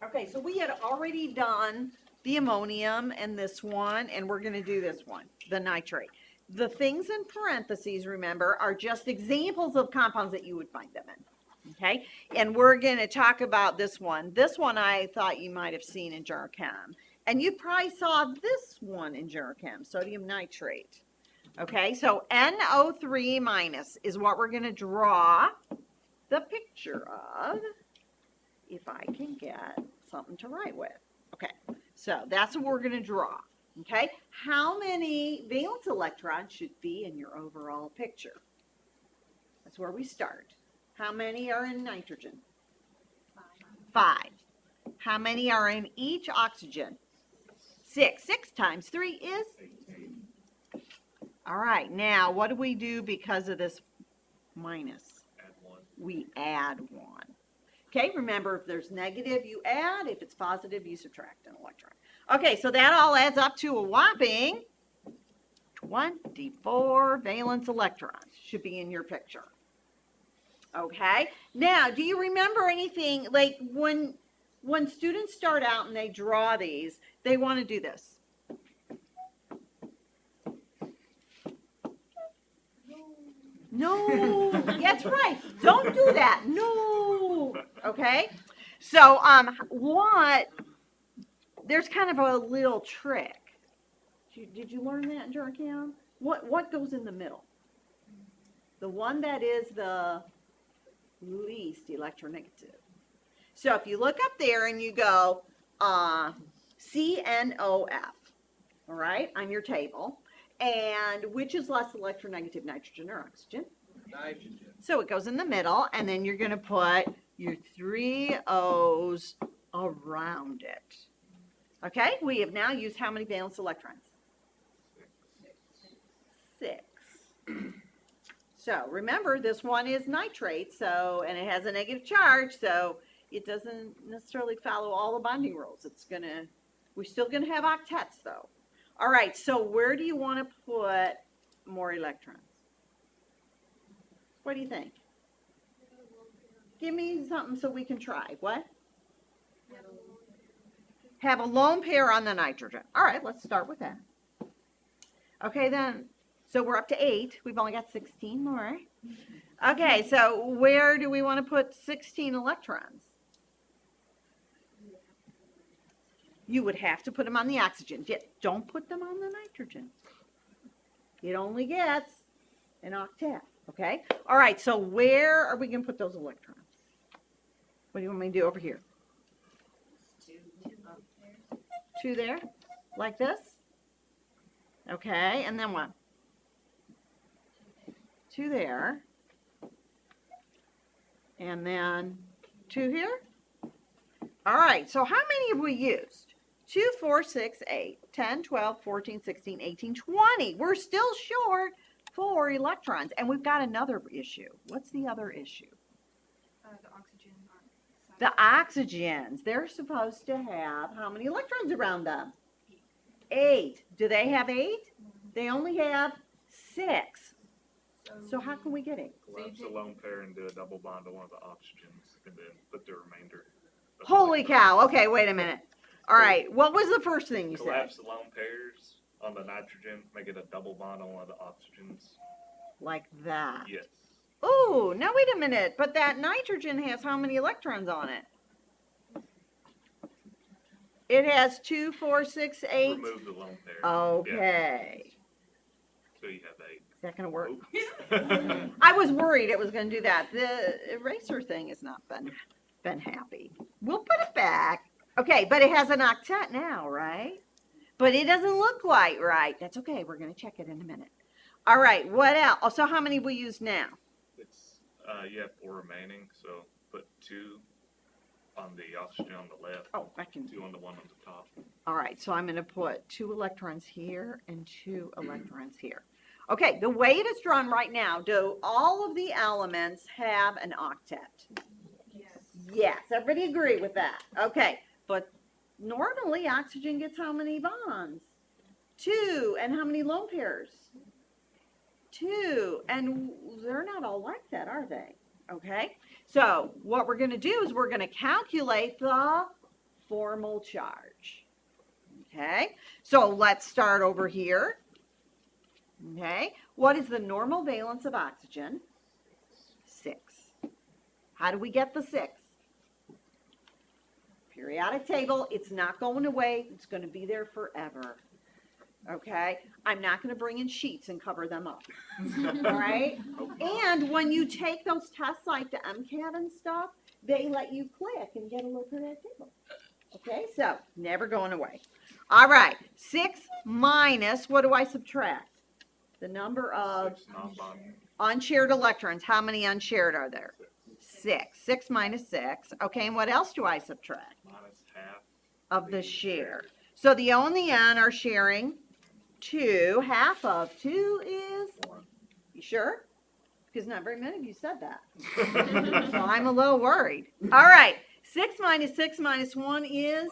Okay, so we had already done the ammonium and this one, and we're going to do this one, the nitrate. The things in parentheses, remember, are just examples of compounds that you would find them in. Okay, and we're going to talk about this one. This one I thought you might have seen in General Chem. And you probably saw this one in General Chem, sodium nitrate. Okay, so NO3 minus is what we're going to draw the picture of, if I can get something to write with. Okay, so that's what we're going to draw. Okay, how many valence electrons should be in your overall picture? That's where we start. How many are in nitrogen? 5. How many are in each oxygen? 6. 6 times 3 is? 18. All right, now what do we do because of this minus? Add 1. We add 1. Okay, remember, if there's negative, you add. If it's positive, you subtract an electron. Okay, so that all adds up to a whopping 24 valence electrons should be in your picture. Okay, now, do you remember anything, like when students start out and they draw these, they want to do this. No, that's right. Don't do that. No. Okay. So, there's kind of a little trick. Did you learn that in General Chem? What goes in the middle? The one that is the least electronegative. So if you look up there and you go CNOF, all right, on your table. And which is less electronegative, nitrogen or oxygen? Nitrogen. So it goes in the middle, and then you're going to put your 3 O's around it. Okay, we have now used how many valence electrons? 6. So remember, this one is nitrate, and it has a negative charge, so it doesn't necessarily follow all the bonding rules. We're still going to have octets, though. All right, so where do you want to put more electrons? What do you think? Give me something so we can try. What? Have a lone pair on the nitrogen. All right, let's start with that. Okay, then, so we're up to 8. We've only got 16 more. Okay, so where do we want to put 16 electrons? You would have to put them on the oxygen. Don't put them on the nitrogen. It only gets an octet, okay? All right, so where are we going to put those electrons? What do you want me to do over here? 2 there, like this? Okay, and then what? 2 there. And then 2 here? All right, so how many have we used? 2, 4, 6, 8, 10, 12, 14, 16, 18, 20. We're still short 4 electrons. And we've got another issue. What's the other issue? The oxygen. The oxygens. They're supposed to have how many electrons around them? 8. Do they have 8? They only have 6. So how can we get 8? Collapse the lone pair and do a double bond to one of the oxygens, and then put the remainder. Holy cow. Okay, wait a minute. All right, what was the first thing you said? Collapse the lone pairs on the nitrogen, make it a double bond on one of the oxygens. Like that. Yes. Oh, now wait a minute. But that nitrogen has how many electrons on it? It has 2, 4, 6, 8. Remove the lone pair. Okay. Yeah. So you have 8. Is that going to work? Nope. I was worried it was going to do that. The eraser thing has not been happy. We'll put it back. Okay, but it has an octet now, right? But it doesn't look quite right. That's okay. We're going to check it in a minute. All right, what else? Oh, so how many we use now? It's you have 4 remaining, so put 2 on the oxygen on the left. Oh, I can. 2 on the one on the top. All right, so I'm going to put 2 electrons here and 2 electrons here. Okay, the way it is drawn right now, do all of the elements have an octet? Yes. Yes, everybody agree with that. Okay, but normally oxygen gets how many bonds? 2. And how many lone pairs? 2. And they're not all like that, are they? Okay, so what we're going to do is we're going to calculate the formal charge. Okay, so let's start over here. Okay, what is the normal valence of oxygen? 6. How do we get the 6? Periodic table, it's not going away. It's going to be there forever. Okay, I'm not going to bring in sheets and cover them up. All right, and when you take those tests like the MCAT and stuff, they let you click and get a low periodic table. Okay, so never going away. All right, 6 minus, what do I subtract? The number of 6 non-bonding. unshared electrons. How many unshared are there? 6. 6 minus 6. Okay, and what else do I subtract? Minus half. Of the share. So the O and the N are sharing 2. Half of 2 is, 1. you sure? Because not very many of you said that. So I'm a little worried. All right, 6 minus 6 minus 1 is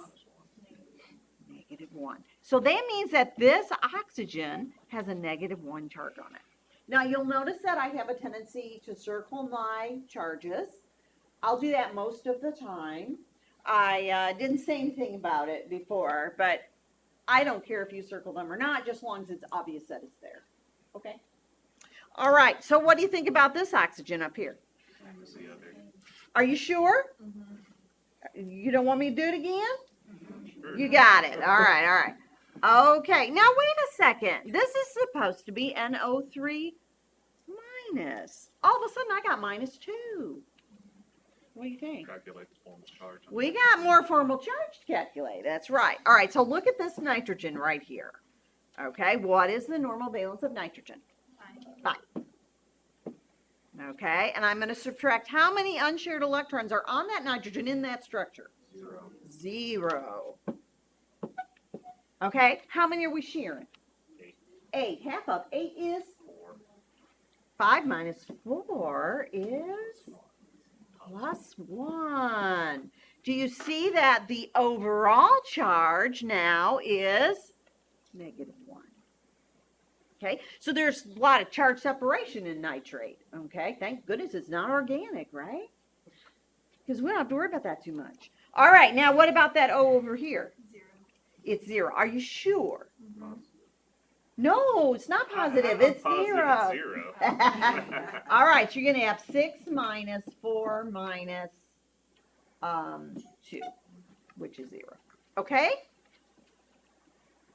-1. So that means that this oxygen has a -1 charge on it. Now you'll notice that I have a tendency to circle my charges. I'll do that most of the time. I didn't say anything about it before, but I don't care if you circle them or not, just as long as it's obvious that it's there. Okay? All right, so what do you think about this oxygen up here? Minus the other. Are you sure? Mm-hmm. You don't want me to do it again? Sure. You got it. All right, all right. Okay, now wait a second. This is supposed to be NO3 minus. All of a sudden I got -2. What do you think? Calculate the formal charge. on We that. got more formal charge to calculate. That's right. All right, so look at this nitrogen right here. Okay, what is the normal valence of nitrogen? 5. Okay, and I'm going to subtract how many unshared electrons are on that nitrogen in that structure? 0. 0. Okay, how many are we sharing? 8. 8. Half of 8 is 4. 5 minus 4 is +1. Do you see that the overall charge now is -1? Okay, so there's a lot of charge separation in nitrate. Okay, thank goodness it's not organic, right? Because we don't have to worry about that too much. All right, now what about that O over here? 0. It's 0. Are you sure? Mm-hmm. No, it's not positive. I'm It's positive 0. It's 0. All right, you're going to have 6 minus 4 minus 2, which is 0. Okay?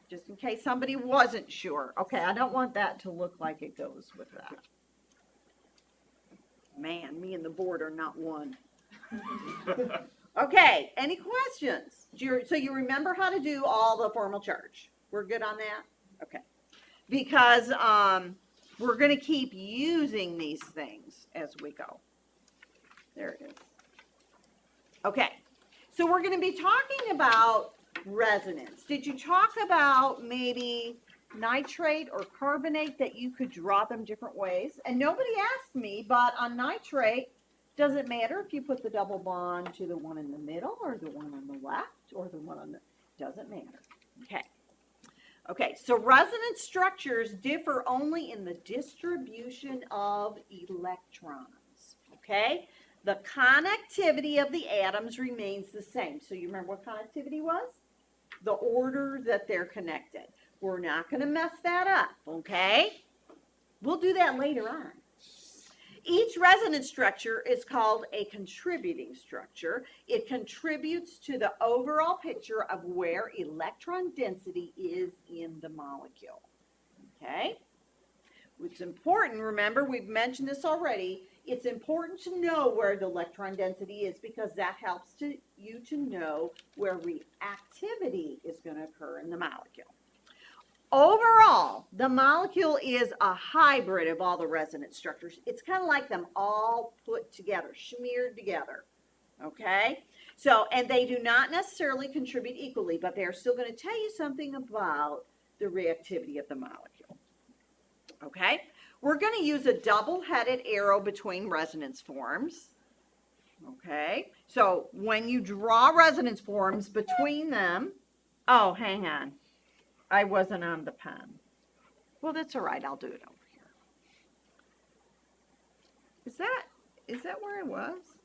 Just in case somebody wasn't sure. Okay, I don't want that to look like it goes with that. Man, me and the board are not one. Okay, any questions? So you remember how to do all the formal charge? We're good on that? Okay. Because we're going to keep using these things as we go. There it is. Okay, so we're going to be talking about resonance. Did you talk about maybe nitrate or carbonate, that you could draw them different ways? And nobody asked me, but on nitrate, does it matter if you put the double bond to the one in the middle or the one on the left or the one on the, doesn't matter. Okay. Okay, so resonance structures differ only in the distribution of electrons. Okay? The connectivity of the atoms remains the same. So you remember what connectivity was? The order that they're connected. We're not going to mess that up, okay? We'll do that later on. Each resonance structure is called a contributing structure. It contributes to the overall picture of where electron density is in the molecule. Okay? It's important, remember, we've mentioned this already, it's important to know where the electron density is because that helps you to know where reactivity is going to occur in the molecule. Overall, the molecule is a hybrid of all the resonance structures. It's kind of like them all put together, smeared together. Okay? So, and they do not necessarily contribute equally, but they're still going to tell you something about the reactivity of the molecule. Okay? We're going to use a double-headed arrow between resonance forms. Okay? So, when you draw resonance forms between them, oh, hang on. I wasn't on the pen. Well, that's all right. I'll do it over here. Is that where I was?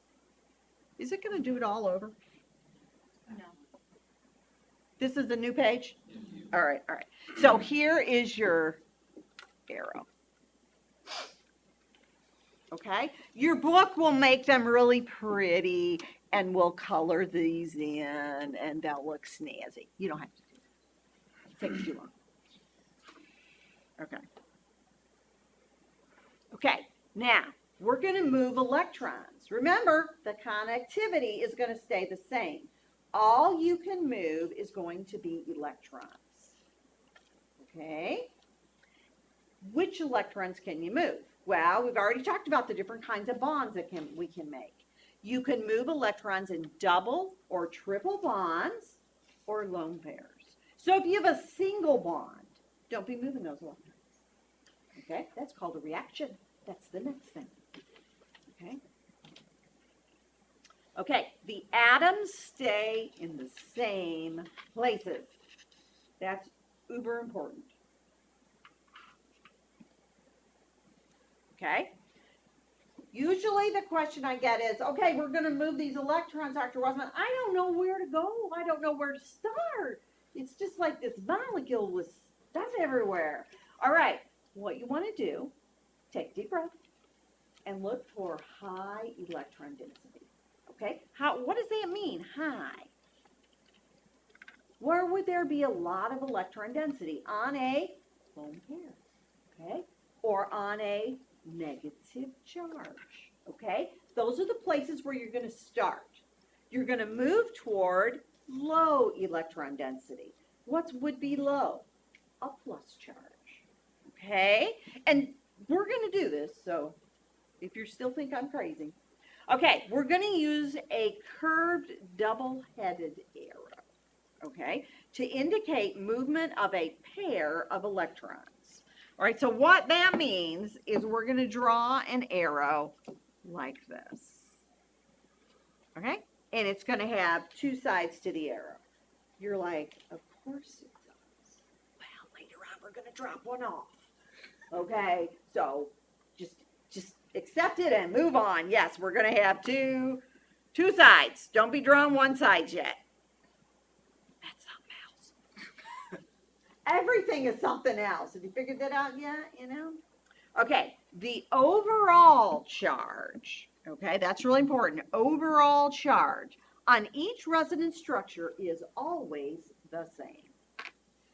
Is it going to do it all over? No. This is a new page? All right, all right. So here is your arrow. Okay? Your book will make them really pretty, and we'll color these in, and they'll look snazzy. You don't have to do that. It takes too long. Okay. Okay, now we're going to move electrons. Remember, the connectivity is going to stay the same. All you can move is going to be electrons. Okay? Which electrons can you move? Well, we've already talked about the different kinds of bonds that we can make. You can move electrons in double or triple bonds or lone pairs. So if you have a single bond, don't be moving those electrons. Okay, that's called a reaction. That's the next thing. Okay. Okay, the atoms stay in the same places. That's uber important. Okay. Usually the question I get is, okay, we're going to move these electrons, Dr. Wasman. I don't know where to go. I don't know where to start. It's just like this molecule with stuff everywhere. All right, what you want to do, take a deep breath and look for high electron density. Okay, what does that mean, high? Where would there be a lot of electron density? On a lone pair, okay, or on a negative charge, okay? Those are the places where you're going to start. You're going to move toward low electron density. What would be low? A plus charge, okay? And we're going to do this, so if you still think I'm crazy. Okay, we're going to use a curved double-headed arrow, okay, to indicate movement of a pair of electrons. All right, so what that means is we're going to draw an arrow like this, okay? And it's going to have two sides to the arrow. You're like, of course it does. Well, later on we're going to drop one off, okay? So just accept it and move on. Yes, we're going to have two sides. Don't be drawing one side yet. That's something else. Everything is something else. Have you figured that out yet? You know? Okay, the overall charge, okay, that's really important. Overall charge on each resonance structure is always the same.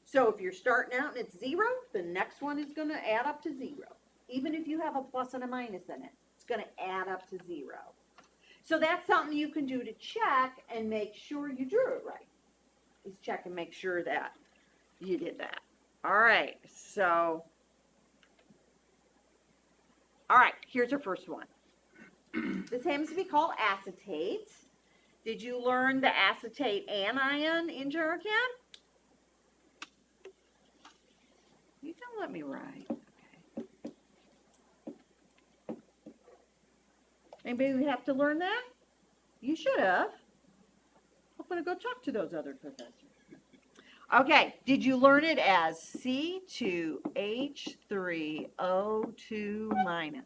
So if you're starting out and it's 0, the next one is going to add up to 0. Even if you have a plus and a minus in it, it's going to add up to 0. So that's something you can do to check and make sure you drew it right. Is check and make sure that you did that. All right, so, all right, here's our first one. This happens to be called acetate. Did you learn the acetate anion in Jurachem? You can let me write. Anybody have to learn that? You should have. I'm going to go talk to those other professors. Okay, did you learn it as C2H3O2 minus?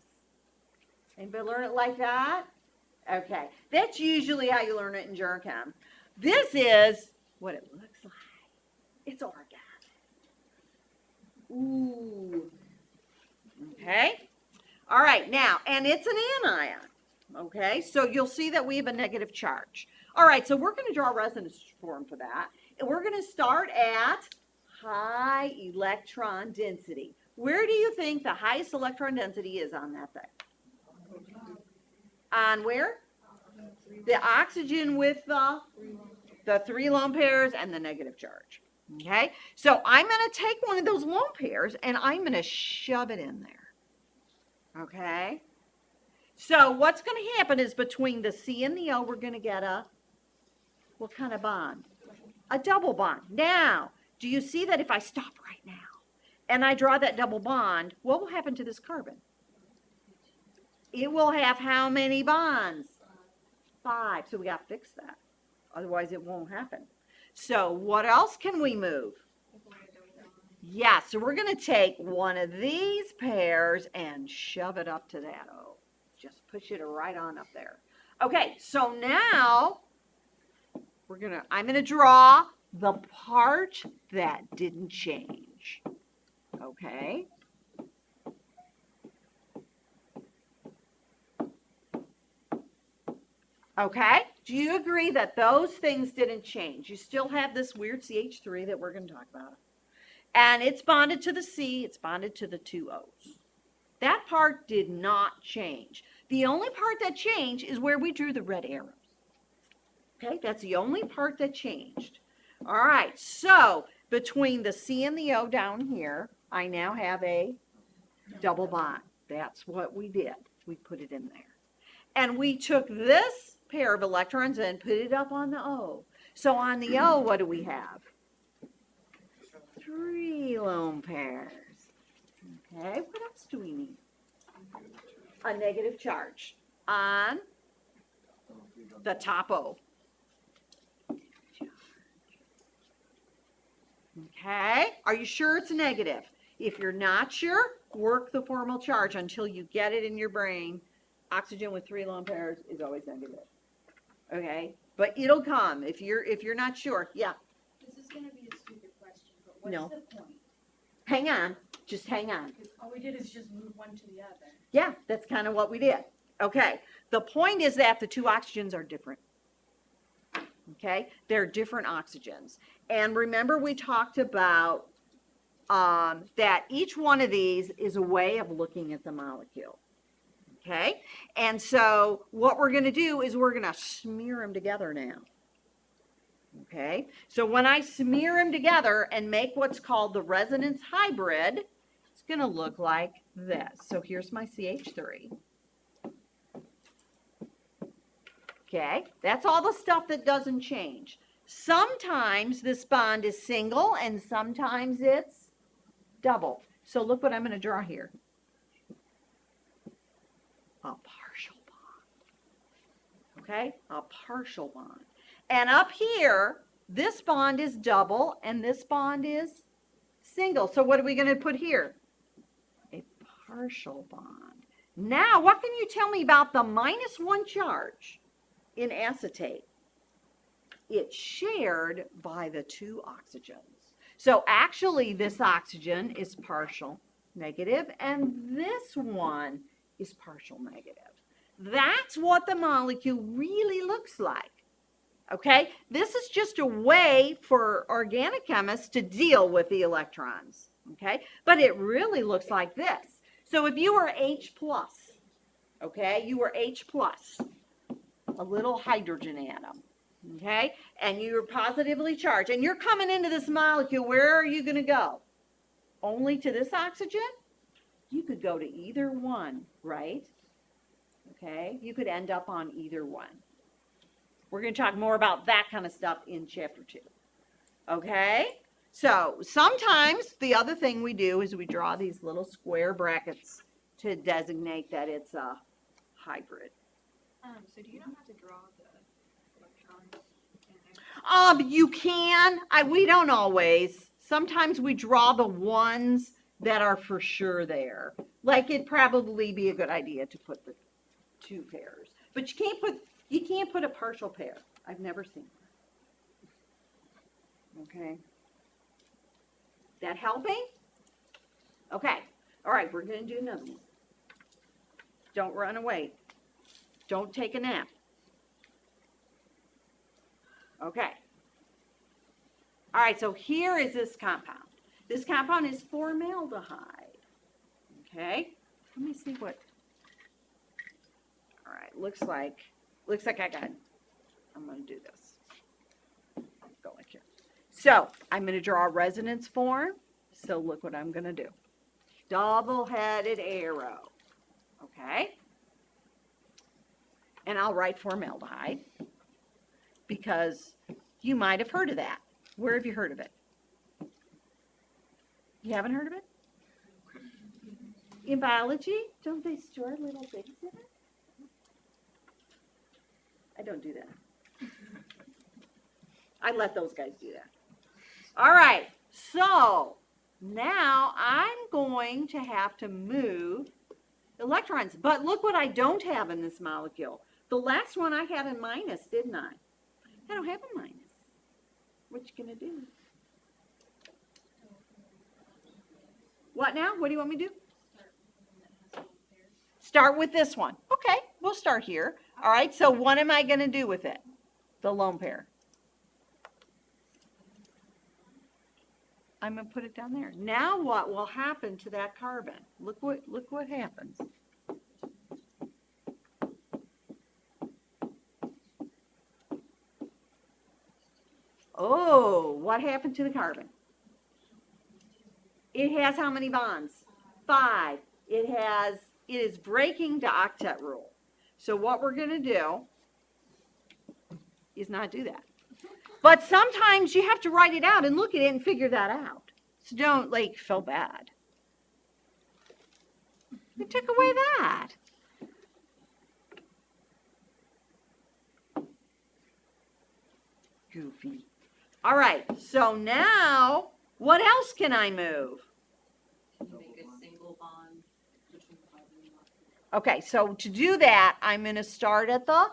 Anybody learn it like that? Okay, that's usually how you learn it in Jurachem. This is what it looks like. It's organic. Ooh. Okay. All right, now, and it's an anion. Okay, so you'll see that we have a negative charge. All right, so we're going to draw a resonance form for that. And we're going to start at high electron density. Where do you think the highest electron density is on that thing? On where? The oxygen with the 3 lone pairs and the negative charge. Okay, so I'm going to take one of those lone pairs and I'm going to shove it in there. Okay. So what's going to happen is between the C and the O, we're going to get what kind of bond? A double bond. Now, do you see that if I stop right now and I draw that double bond, what will happen to this carbon? It will have how many bonds? 5. So we got to fix that. Otherwise, it won't happen. So what else can we move? Yeah, so we're going to take one of these pairs and shove it up to that O. Just push it right on up there. Okay, so now I'm going to draw the part that didn't change. Okay? Okay? Do you agree that those things didn't change? You still have this weird CH3 that we're going to talk about. And it's bonded to the C, it's bonded to the two O's. That part did not change. The only part that changed is where we drew the red arrows. Okay, that's the only part that changed. All right, so between the C and the O down here, I now have a double bond. That's what we did. We put it in there. And we took this pair of electrons and put it up on the O. So on the O, what do we have? 3 lone pairs. Okay, what else do we need? A negative charge on the top O. Okay, are you sure it's negative? If you're not sure, work the formal charge until you get it in your brain. Oxygen with 3 lone pairs is always negative. Okay, but it'll come if you're not sure. Yeah. This is gonna be a stupid question, but what's No. the point? Hang on, just hang on. Because all we did is just move one to the other. Yeah, that's kind of what we did. Okay, the point is that the two oxygens are different. Okay, they're different oxygens. And remember we talked about that each one of these is a way of looking at the molecule. Okay, and so what we're going to do is we're going to smear them together now. Okay, so when I smear them together and make what's called the resonance hybrid, it's going to look like this. So here's my CH3. Okay, that's all the stuff that doesn't change. Sometimes this bond is single and sometimes it's double. So look what I'm going to draw here. A partial bond. Okay, a partial bond. And up here, this bond is double and this bond is single. So what are we going to put here? A partial bond. Now, what can you tell me about the -1 charge in acetate? It's shared by the two oxygens. So actually, this oxygen is partial negative, and this one is partial negative. That's what the molecule really looks like. Okay, this is just a way for organic chemists to deal with the electrons. Okay, but it really looks like this. So if you were H plus, okay, you were H plus, a little hydrogen atom, okay, and you're positively charged, and you're coming into this molecule, where are you going to go? Only to this oxygen? You could go to either one, right? Okay, you could end up on either one. We're going to talk more about that kind of stuff in chapter 2. Okay, so sometimes the other thing we do is we draw these little square brackets to designate that it's a hybrid. So do you not have to draw the electrons? You can. We don't always. Sometimes we draw the ones that are for sure there. Like it'd probably be a good idea to put the 2 pairs, but you can't put a partial pair. I've never seen that. Okay. That helping? Okay. All right, we're going to do another one. Don't run away. Don't take a nap. Okay. All right, so here is this compound. This compound is formaldehyde. Okay. Let me see what. All right, looks like I got. I'm going to do this. Go like here. So I'm going to draw a resonance form. So look what I'm going to do. Double-headed arrow. Okay. And I'll write formaldehyde because you might have heard of that. Where have you heard of it? You haven't heard of it? In biology, don't they store little things in it? I don't do that. I let those guys do that. All right, so now I'm going to have to move electrons. But look what I don't have in this molecule. The last one I had a minus, didn't I? I don't have a minus. What you gonna do? What now? What do you want me to do? Start with this one. Okay, we'll start here. All right, so what am I going to do with it? The lone pair. I'm going to put it down there. Now what will happen to that carbon? Look what happens. Oh, what happened to the carbon? It has how many bonds? 5. It is breaking the octet rule. So what we're going to do is not do that. But sometimes you have to write it out and look at it and figure that out. So don't feel bad. It took away that. Goofy. All right, so now what else can I move? Make a single bond between carbon and oxygen. Okay, so to do that, I'm going to start at the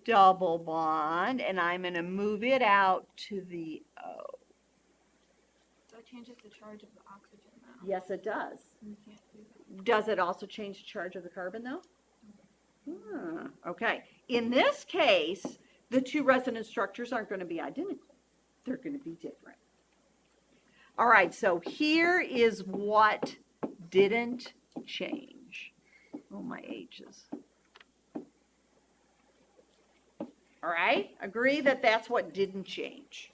double bond, and I'm going to move it out to the O. So it changes the charge of the oxygen now. Yes, it does. You can't do that. Does it also change the charge of the carbon, though? Okay. In this case, the two resonance structures aren't going to be identical. They're going to be different. All right, so here is what didn't change. Oh, my H's. All right, agree that that's what didn't change.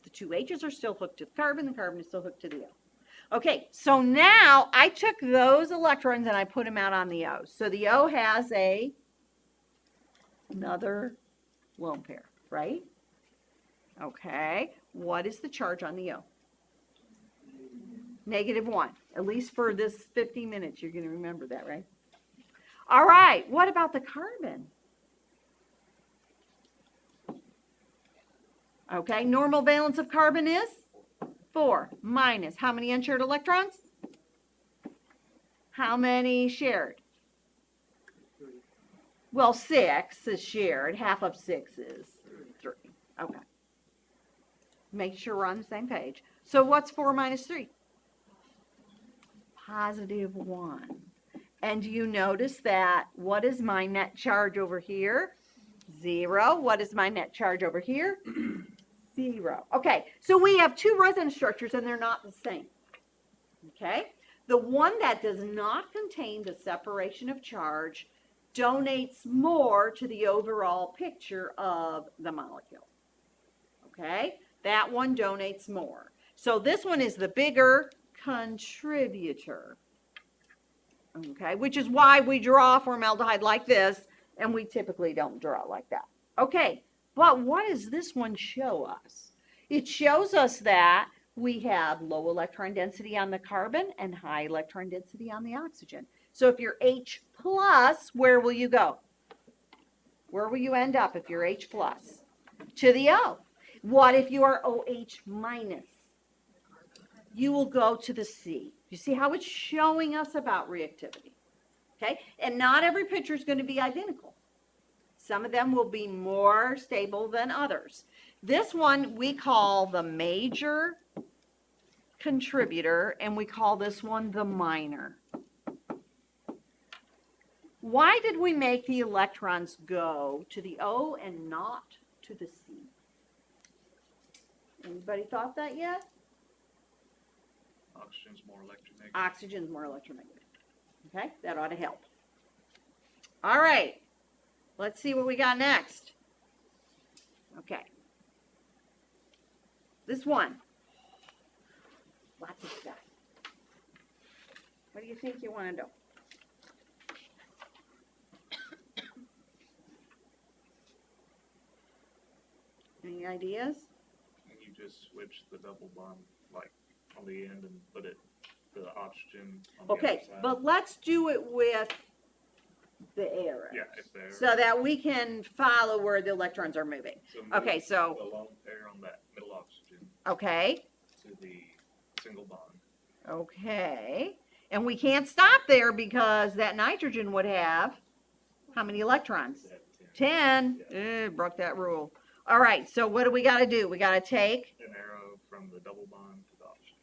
The two H's are still hooked to the carbon is still hooked to the O. Okay, so now I took those electrons and I put them out on the O. So the O has another lone pair, right? Okay, what is the charge on the O? -1. At least for this 50 minutes, you're going to remember that, right? All right, what about the carbon? Okay, normal valence of carbon is 4 minus how many unshared electrons? How many shared? Well, 6 is shared. Half of 6 is 3. Okay. Make sure we're on the same page. So what's 4 minus 3? +1. And do you notice that what is my net charge over here? 0. What is my net charge over here? 0. Okay, so we have two resonance structures and they're not the same. Okay, the one that does not contain the separation of charge donates more to the overall picture of the molecule. Okay, that one donates more. So this one is the bigger contributor. Okay, which is why we draw formaldehyde like this and we typically don't draw it like that. Okay, but what does this one show us? It shows us that we have low electron density on the carbon and high electron density on the oxygen. So if you're H plus, where will you go? Where will you end up if you're H plus? To the O. What if you are OH minus? You will go to the C. You see how it's showing us about reactivity? Okay, and not every picture is going to be identical. Some of them will be more stable than others. This one we call the major contributor, and we call this one the minor. Why did we make the electrons go to the O and not to the C? Anybody thought that yet? Oxygen's more electronegative. Oxygen's more electronegative. Okay, that ought to help. All right, let's see what we got next. Okay. This one. Lots of stuff. What do you think you want to do? Any ideas? And you just switch the double bond like on the end and put it the oxygen on the Okay, other side. but let's do it with the arrows. Yeah, if they're So that we can follow where the electrons are moving. so move Okay, so, the lone pair on that middle oxygen okay, to the single bond. okay. And we can't stop there because that nitrogen would have how many electrons? That 10. 10. Broke that rule. All right, so what do we got to do? We got to take, An arrow from the double bond to the oxygen.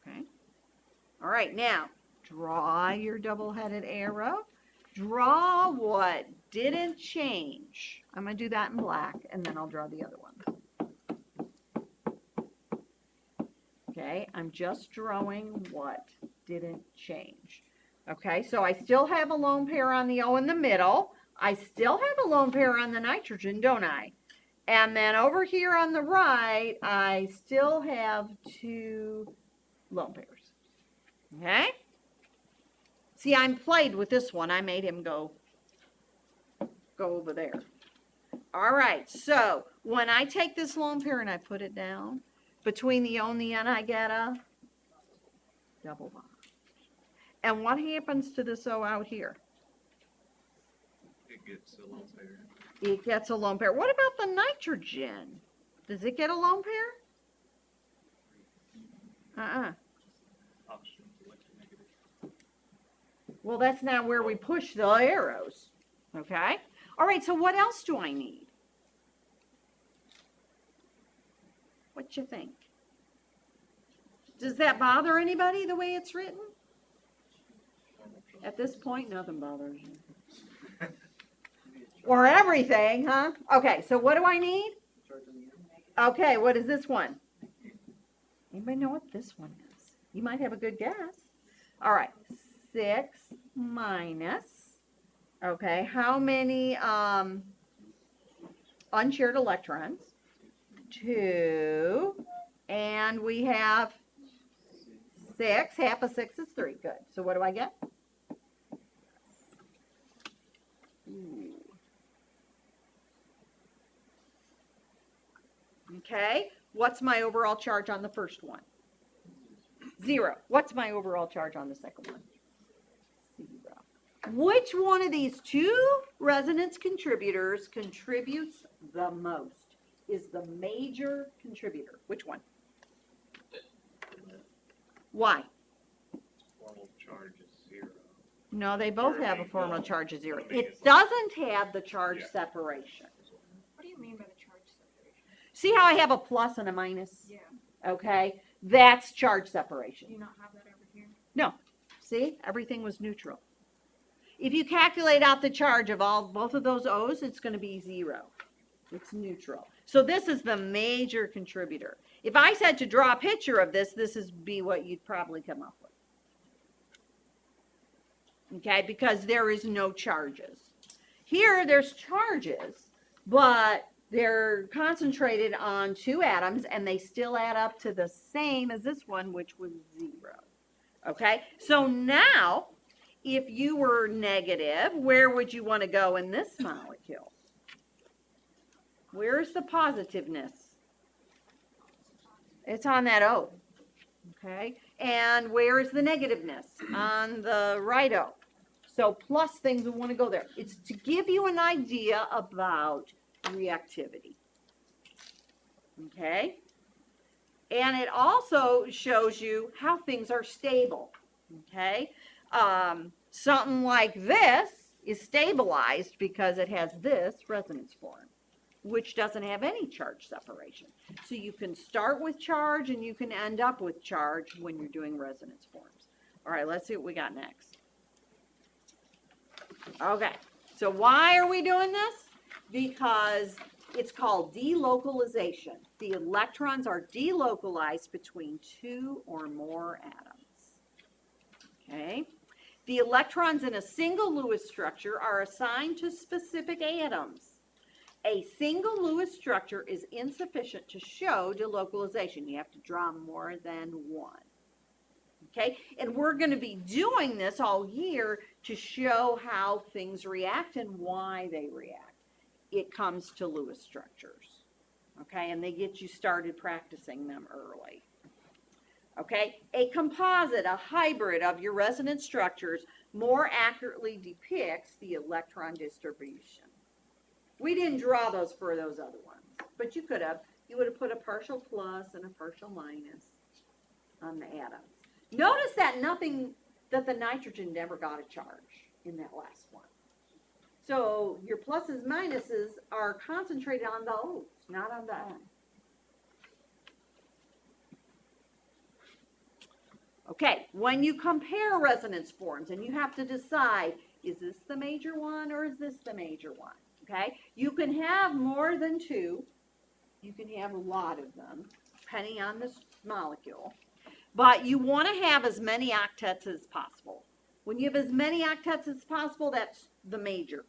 okay. All right, now draw your double-headed arrow. Draw what didn't change. I'm going to do that in black, and then I'll draw the other one. Okay, I'm just drawing what didn't change. Okay, so I still have a lone pair on the O in the middle. I still have a lone pair on the nitrogen, don't I? And then over here on the right, I still have 2 lone pairs. Okay? See, I'm played with this one. I made him go over there. All right, so when I take this lone pair and I put it down, between the O and the N, I get a double bond. And what happens to this O out here? It gets a lone pair. It gets a lone pair. What about the nitrogen? Does it get a lone pair? Oxygen's electronegative. Well, that's not where we push the arrows. Okay? All right, so what else do I need? What you think? Does that bother anybody the way it's written? At this point, nothing bothers you. Or everything, huh? Okay, so what do I need? Okay, what is this one? Anybody know what this one is? You might have a good guess. All right, 6 minus, okay, how many unshared electrons? 2, and we have 6. Half of 6 is 3. Good. So what do I get? Ooh. Okay. What's my overall charge on the first one? 0. What's my overall charge on the second one? 0. Which one of these 2 resonance contributors contributes the most? Is the major contributor? Which one? Why? Formal charge is 0. No, they both have a formal charge of 0. I mean, It it's like- doesn't have the charge Yeah. separation. What do you mean by the charge separation? See how I have a plus and a minus? Yeah. Okay, that's charge Do separation. you not have that over here? No, see, everything was neutral. If you calculate out the charge of both of those O's, it's going to be 0. It's neutral. So this is the major contributor. If I said to draw a picture of this, this would be what you'd probably come up with. Okay, because there is no charges. Here, there's charges, but they're concentrated on 2 atoms, and they still add up to the same as this one, which was 0. Okay, so now, if you were negative, where would you want to go in this molecule? Where's the positiveness? It's on that O. Okay, and where is the negativeness? On the right O. So plus things, we want to go there. It's to give you an idea about reactivity. Okay? And it also shows you how things are stable. Okay? Something like this is stabilized because it has this resonance form, which doesn't have any charge separation. So you can start with charge and you can end up with charge when you're doing resonance forms. All right, let's see what we got next. Okay, so why are we doing this? Because it's called delocalization. The electrons are delocalized between 2 or more atoms. Okay, the electrons in a single Lewis structure are assigned to specific atoms. A single Lewis structure is insufficient to show delocalization. You have to draw more than one. Okay, and we're going to be doing this all year to show how things react and why they react. It comes to Lewis structures. Okay, and they get you started practicing them early. Okay, a composite, a hybrid of your resonance structures more accurately depicts the electron distribution. We didn't draw those for those other ones, but you could have. You would have put a partial plus and a partial minus on the atoms. Notice that the nitrogen never got a charge in that last one. So your pluses, minuses are concentrated on the O's, not on the N. Okay, when you compare resonance forms and you have to decide, is this the major one or is this the major one? Okay, you can have more than two. You can have a lot of them, depending on this molecule. But you want to have as many octets as possible. When you have as many octets as possible, that's the major.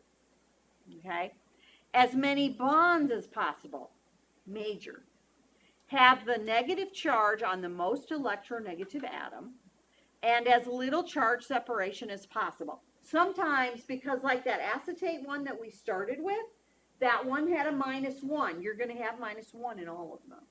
Okay? As many bonds as possible, major. Have the negative charge on the most electronegative atom, and as little charge separation as possible. Sometimes, because like that acetate one that we started with, that one had a -1. You're going to have -1 in all of them.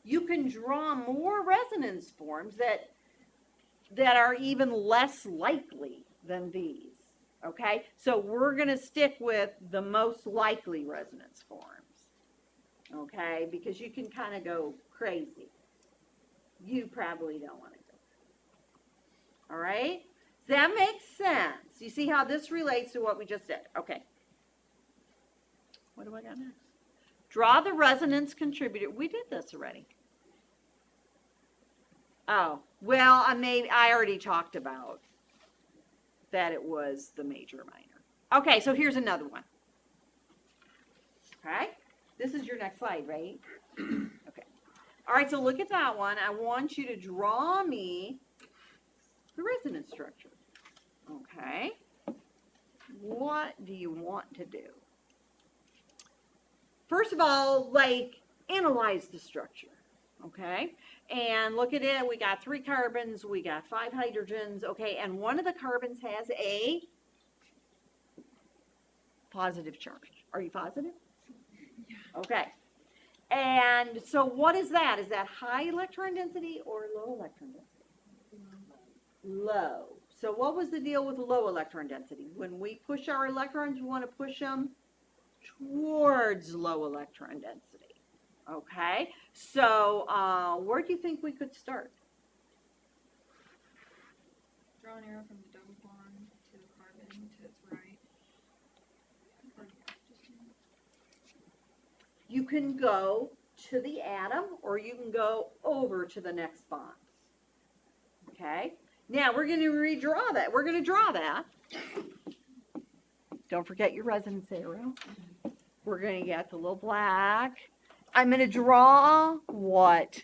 You can draw more resonance forms that are even less likely than these. Okay, so we're going to stick with the most likely resonance forms. Okay, because you can kind of go crazy. You probably don't want to go. All right, does that make sense? You see how this relates to what we just did? Okay. What do I got next? Draw the resonance contributor. We did this already. Oh, well, I already talked about that it was the major minor. Okay, so here's another one. Okay, this is your next slide, right? Okay. All right, so look at that one. I want you to draw me the resonance structure. Okay. What do you want to do? First of all, like, analyze the structure. Okay, and look at it. We got 3 carbons, we got 5 hydrogens, okay, and one of the carbons has a positive charge. Are you positive? Yeah. Okay, and so what is that? Is that high electron density or low electron density? Low. So what was the deal with low electron density? When we push our electrons, we want to push them towards low electron density. Okay, so where do you think we could start? Draw an arrow from the double bond to the carbon to its right. You can go to the atom or you can go over to the next bond. Okay, now we're going to redraw that. We're going to draw that. Don't forget your resonance arrow. We're going to get the little black. I'm going to draw what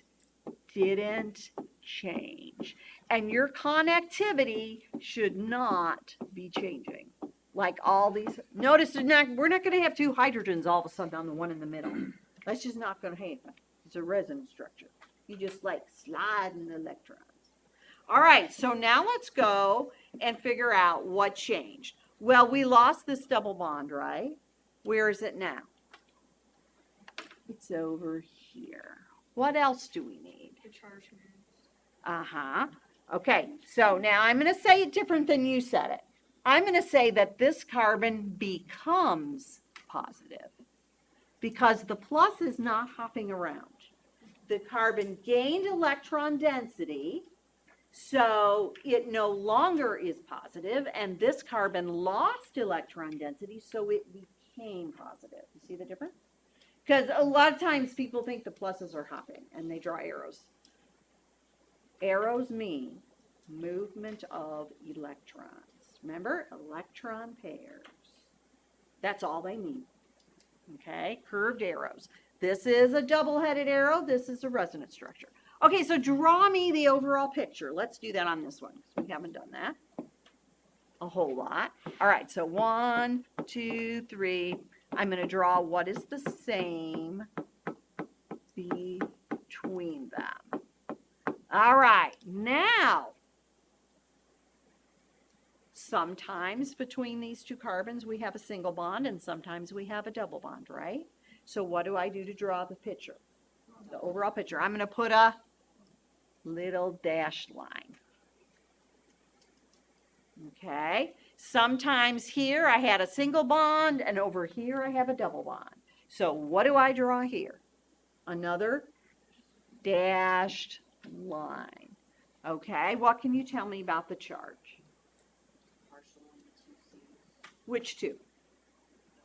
didn't change. And your connectivity should not be changing. Like all these, notice we're not going to have 2 hydrogens all of a sudden on the one in the middle. That's just not going to happen. It's a resonance structure. You just like sliding electrons. All right, so now let's go and figure out what changed. Well, we lost this double bond, right? Where is it now? It's over here. What else do we need? The charge moves. Uh-huh. Okay, so now I'm going to say it different than you said it. I'm going to say that this carbon becomes positive because the plus is not hopping around. The carbon gained electron density, so it no longer is positive, and this carbon lost electron density, so it became positive. You see the difference? Because a lot of times people think the pluses are hopping, and they draw arrows. Arrows mean movement of electrons. Remember, electron pairs. That's all they mean. Okay, curved arrows. This is a double-headed arrow. This is a resonance structure. Okay, so draw me the overall picture. Let's do that on this one because we haven't done that a whole lot. All right, so 1, 2, 3. I'm going to draw what is the same between them. All right, now, sometimes between these 2 carbons we have a single bond and sometimes we have a double bond, right? So what do I do to draw the picture, the overall picture? I'm going to put a little dashed line. Okay, sometimes here I had a single bond and over here I have a double bond. So what do I draw here? Another dashed line. Okay, what can you tell me about the charge? Partial on the 2 C's. Which 2?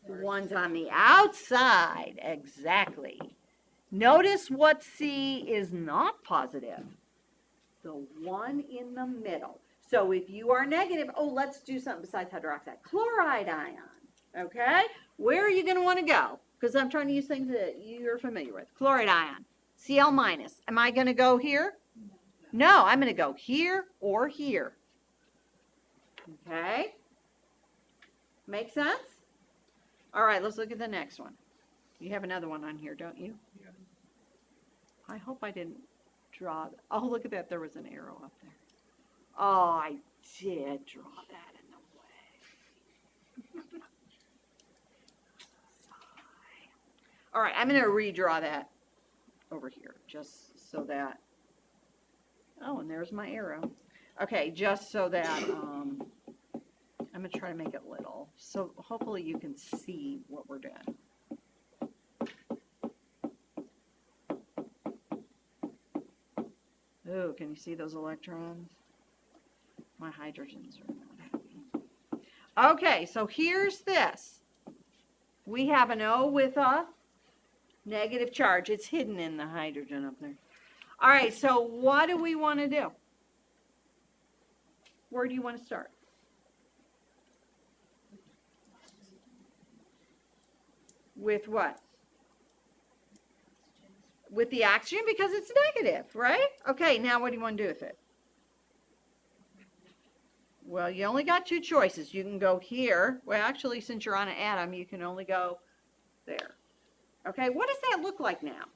One's on the outside, exactly. Notice what C is not positive. The one in the middle. So if you are negative, oh, let's do something besides hydroxide. Chloride ion, okay? Where are you going to want to go? Because I'm trying to use things that you're familiar with. Chloride ion, Cl minus. Am I going to go here? No, I'm going to go here or here. Okay? Make sense? All right, let's look at the next one. You have another one on here, don't you? Yeah. I hope I didn't draw. Oh, look at that. There was an arrow up there. Oh, I did draw that in the way. All right, I'm going to redraw that over here just so that. Oh, and there's my arrow. Okay, just so that I'm going to try to make it little. So hopefully you can see what we're doing. Oh, can you see those electrons? My hydrogens are not happy. Okay, so here's this. We have an O with a negative charge. It's hidden in the hydrogen up there. All right, so what do we want to do? Where do you want to start? With what? With the oxygen, because it's negative, right? Okay, now what do you want to do with it? Well, you only got two choices. You can go here. Well, actually, since you're on an atom, you can only go there. Okay, what does that look like now?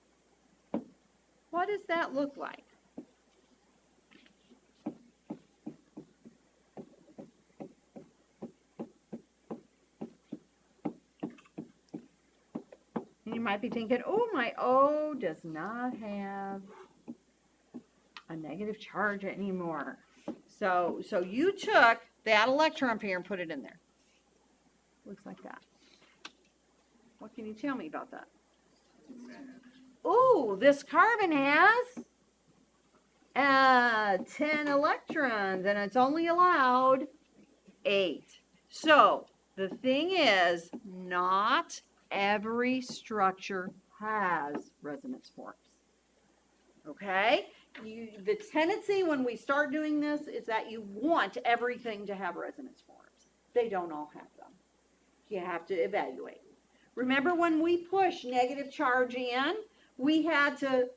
What does that look like? You might be thinking, oh, my O does not have a negative charge anymore. So you took that electron pair and put it in there. Looks like that. What can you tell me about that? Oh, this carbon has 10 electrons, and it's only allowed 8. So the thing is, not every structure has resonance forms. Okay? The tendency when we start doing this is that you want everything to have resonance forms. They don't all have them. You have to evaluate. Remember when we push negative charge in, we had to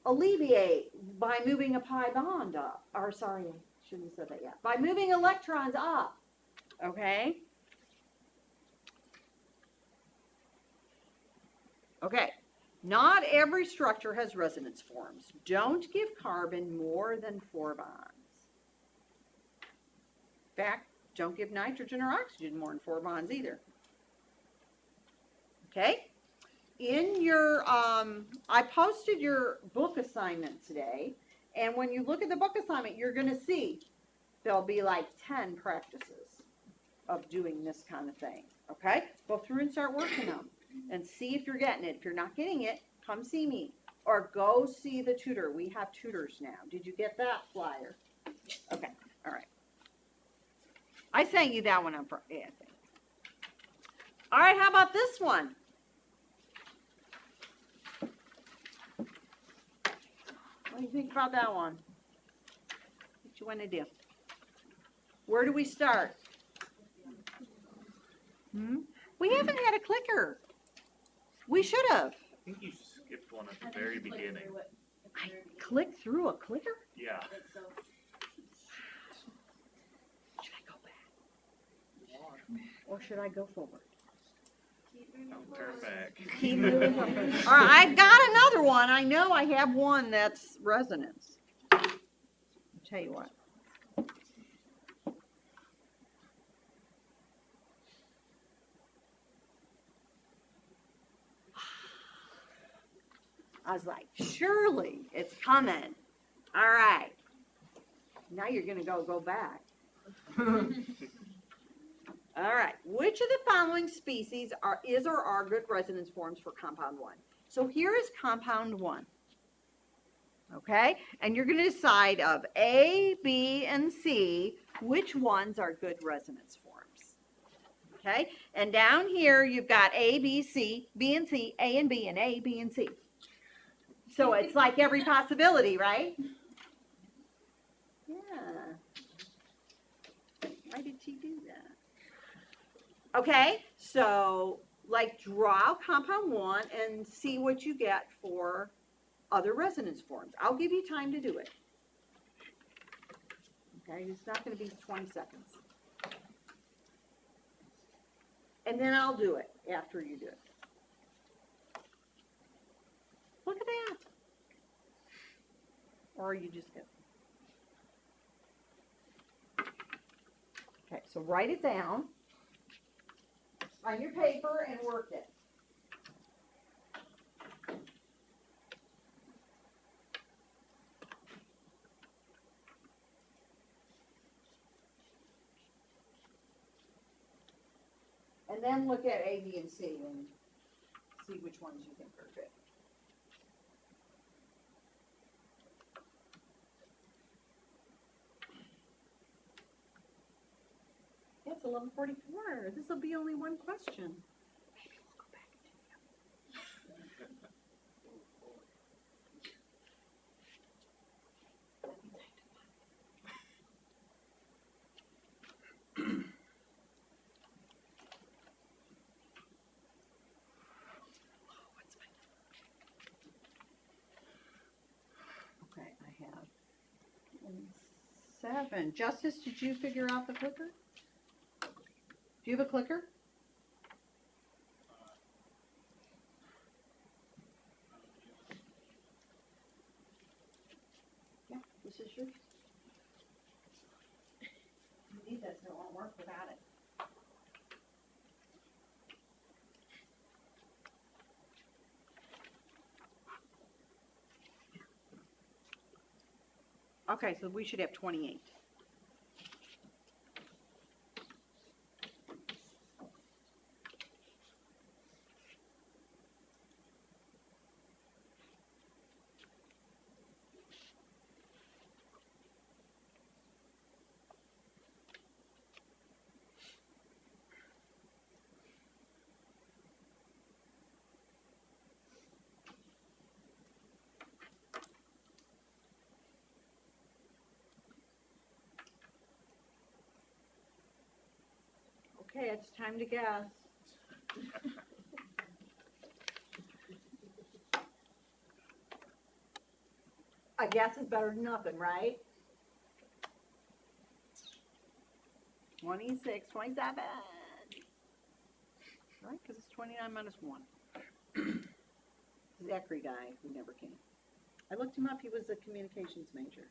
alleviate by moving a pi bond up. Or sorry, I shouldn't have said that yet. By moving electrons up. Okay? Okay. Not every structure has resonance forms. Don't give carbon more than 4 bonds. In fact, don't give nitrogen or oxygen more than 4 bonds either. Okay? In your, I posted your book assignment today, and when you look at the book assignment, you're going to see there'll be like 10 practices of doing this kind of thing. Okay? Go through and start working them. And see if you're getting it. If you're not getting it, come see me. Or go see the tutor. We have tutors now. Did you get that flyer? Okay. All right. I sent you that one on Friday, I think. All right, how about this one? What do you think about that one? What you want to do? Where do we start? We haven't had a clicker. We should have. I think you skipped one at the very beginning. I clicked through a clicker? Yeah. Should I go back? Or should I go forward? Don't turn back. Keep moving forward. All right, I've got another one. I know I have one that's resonance. I'll tell you what. I was like, surely it's coming. All right. Now you're going to go back. All right. Which of the following species is or are good resonance forms for compound 1? So here is compound 1. Okay? And you're going to decide of A, B, and C, which ones are good resonance forms. Okay, and down here you've got A, B, C, B and C, A and B, and A, B and C. So it's like every possibility, right? Yeah. Why did she do that? Okay, so like draw compound 1 and see what you get for other resonance forms. I'll give you time to do it. Okay, it's not going to be 20 seconds. And then I'll do it after you do it. Look at that. Or you just get. Okay, so write it down on your paper and work it. And then look at A, B, and C and see which ones you think are good. It's 11:44. This will be only one question. Maybe we'll go back and okay, I have 7. Justice, did you figure out the clicker? Do you have a clicker? Yeah, this is yours. You need this, it won't work without it. Okay, so we should have 28. Okay, it's time to guess. A guess is better than nothing, right? 26, 27. Right, because it's 29 minus 1. Zachary guy who never came. I looked him up, he was a communications major.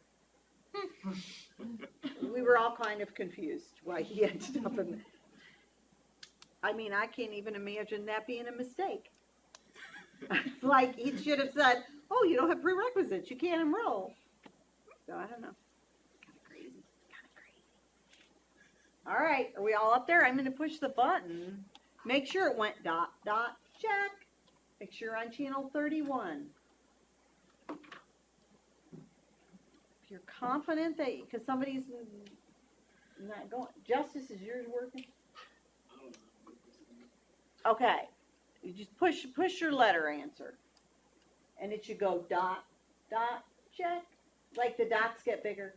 We were all kind of confused why he ended up in. I mean, I can't even imagine that being a mistake. Like, he should have said, oh, you don't have prerequisites, you can't enroll. So, I don't know. Kind of crazy. All right, are we all up there? I'm going to push the button. Make sure it went dot, dot, check. Make sure you're on channel 31. If you're confident that, because somebody's not going, Justice, is yours working? Okay, you just push your letter answer. And it should go dot, dot, check. Like the dots get bigger.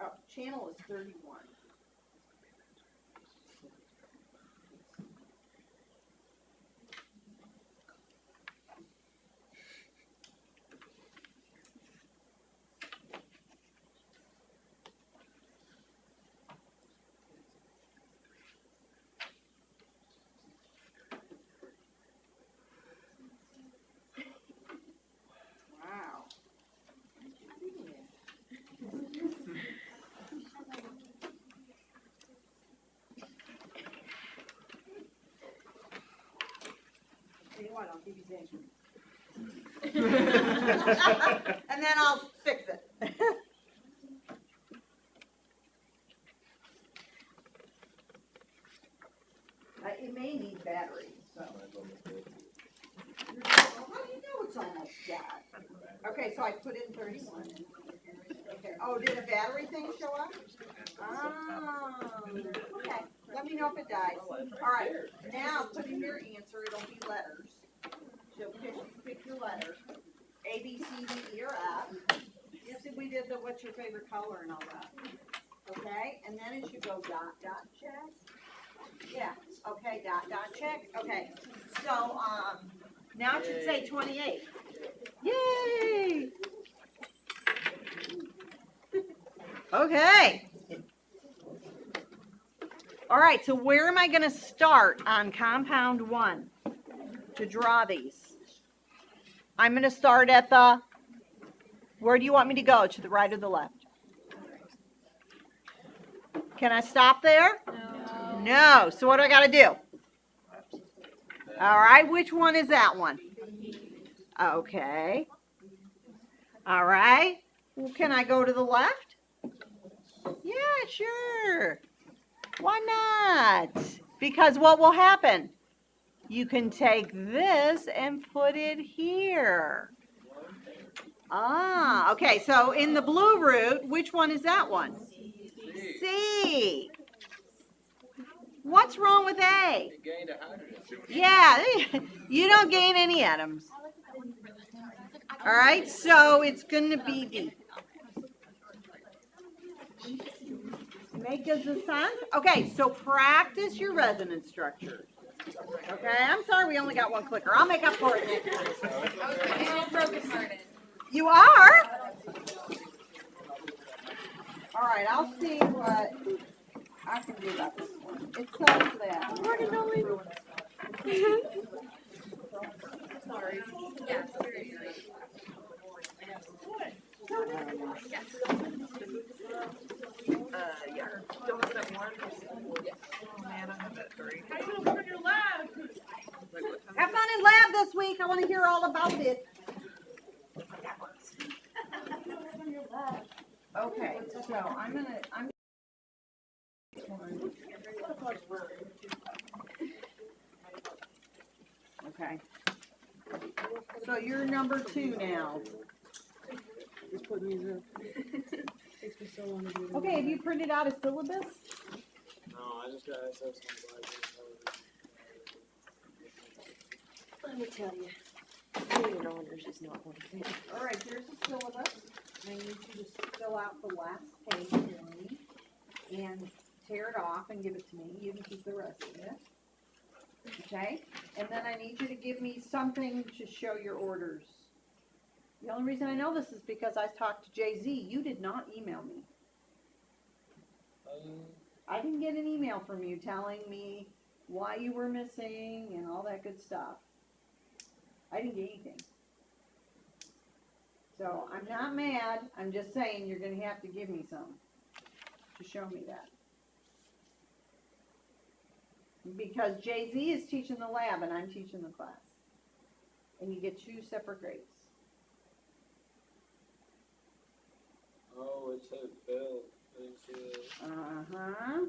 Oh, channel is 31. Wow. Tell you what, I'll give you Xanthine. And then I'll fix it. It may need batteries, so. How do you know it's almost dead? Okay, so I put in 31. Okay. Oh, did a battery thing show up? Oh, okay. Let me know if it dies. All right. Now put in your answer. It'll be letters. So pick your letter. A, B, C, D, E, or F. You see, we did the what's your favorite color and all that. Okay, and then it should go dot, dot, check. Yeah, okay, dot, dot, check. Okay, so, now it should say 28. Yay! Okay. All right, so where am I going to start on compound 1 to draw these? I'm going to start at the, where do you want me to go? To the right or the left? Can I stop there? No. So what do I got to do? All right, which one is that one? Okay. All right. Well, can I go to the left? Yeah, sure. Why not? Because what will happen? You can take this and put it here. Ah, okay. So in the blue root, which one is that one? C. What's wrong with A? Yeah, you don't gain any atoms. All right, so it's going to be D. Make does this sense? Okay, so practice your resonance structure. Okay, I'm sorry we only got one clicker. I'll make up for it next time. You are? All right, I'll see what I can do about this one. It says that. Where did I leave it? Sorry. Yes. Yeah. Don't have that one? Yes. Oh man, I have that 3. How you doing in your lab? Have fun in lab this week. I want to hear all about it. Okay, so I'm okay. So you're number 2 now. Just put me in. Takes me so long to do it. Okay, have you printed out a syllabus? No, I just got SS on Let me tell you, being honors is not one thing. All right, here's the syllabus. I need you to fill out the last page for me and tear it off and give it to me. You can keep the rest of it. Okay? And then I need you to give me something to show your orders. The only reason I know this is because I talked to Jay-Z. You did not email me. I didn't get an email from you telling me why you were missing and all that good stuff. I didn't get anything. So I'm not mad. I'm just saying you're going to have to give me some to show me that. Because Jay-Z is teaching the lab and I'm teaching the class. And you get 2 separate grades. Oh, it said Bill. I didn't see that. Uh-huh.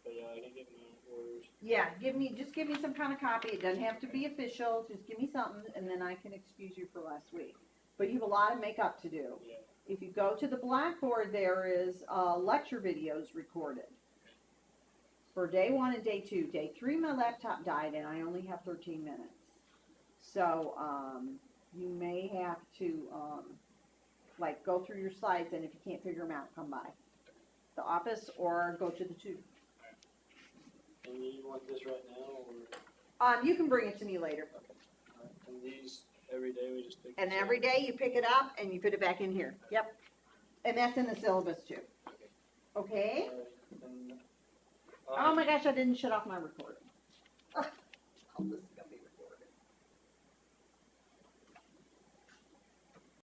But yeah, I can get my orders. Yeah, just give me some kind of copy. It doesn't have to be official. Just give me something and then I can excuse you for last week. But you have a lot of makeup to do. Yeah. If you go to the blackboard, there is lecture videos recorded for day 1 and day 2. Day 3, my laptop died and I only have 13 minutes. So you may have to like go through your slides, and if you can't figure them out, come by the office or go to the tube. And you want this right now, or? You can bring it to me later. Alright, and these, every day we just pick And this every up? day you pick it up and you put it back in here. Yep. And that's in the syllabus too. Okay? Alright, and, Oh my gosh, I didn't shut off my recording. I'll listen.